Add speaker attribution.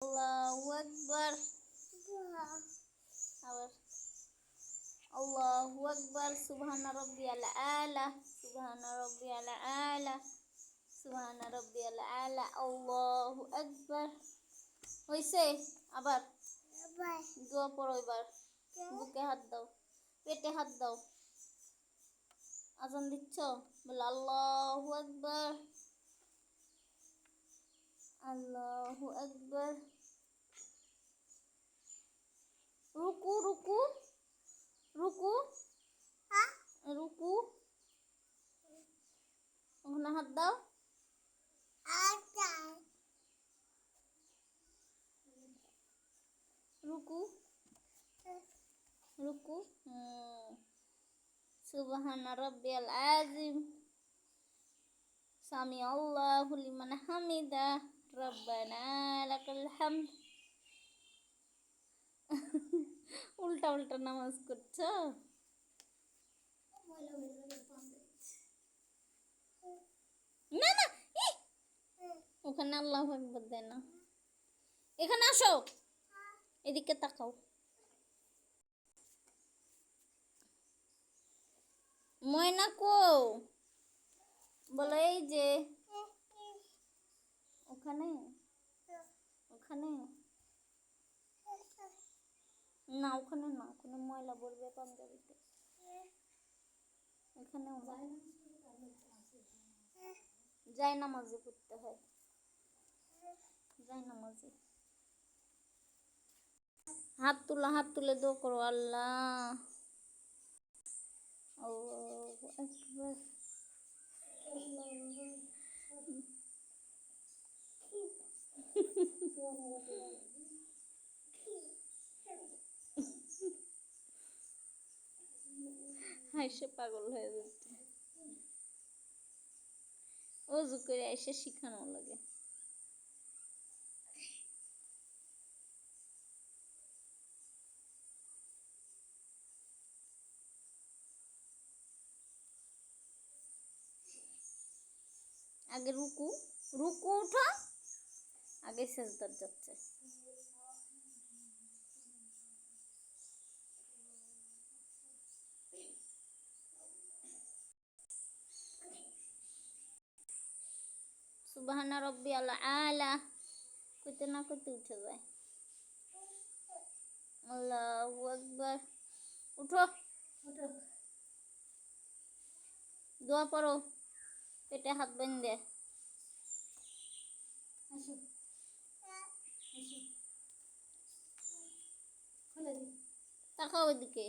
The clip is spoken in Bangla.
Speaker 1: আল্লাহু আকবার। আবার আল্লাহু আকবার। সুবহান রাব্বিয়াল আলা, সুবহান রাব্বিয়াল আলা, সুবহান রাব্বিয়াল আলা। আল্লাহু আকবার। হইছে? আবার দোয়া পড়ো। এবার বুকে হাত দাও, পেটে হাত দাও। আজান দিচ্ছ? বলে আল্লাহু আকবার, আল্লাহু আকবার। রুকু রুকু রুকু রুকু। ওখানে হাত দাও। রুকু রুকু। সুবহান রাব্বিয়াল আযীম। সামি আল্লাহু লিমান হামিদা। রব্বানা লাকাল হামদ। উল্টা উল্টা নামাজ করছো। না না, ওখানে আল্লাহু আকবার দেয় না। এখানে আসো, এদিকে তাকাও। ময়না কো? বলো এই যে ওখানে, ওখানে না, ওখানে না, ওখানে ময়লা পড়বে পাঞ্জাবিতে। এখানেও না, যাই নামাজে পড়তে হয়, যাই নামাজে। হাত তুলো, হাত তুলে দোয়া করো। আল্লাহ আল্লাহু আকবার। হাসে পাগল হয়ে যাচ্ছে। ওযু করে এসে শিখানো লাগে। আগে রুকু, রুকু উঠো, আগে সেজদার যাচ্ছে। সুবহান রাব্বিয়াল আলা কইতে না কইতে উঠে যায়। আল্লাহু আকবার। উঠো, দোয়া পড়ো, পেটে হাত বেঁধে। তাকাও এদিকে।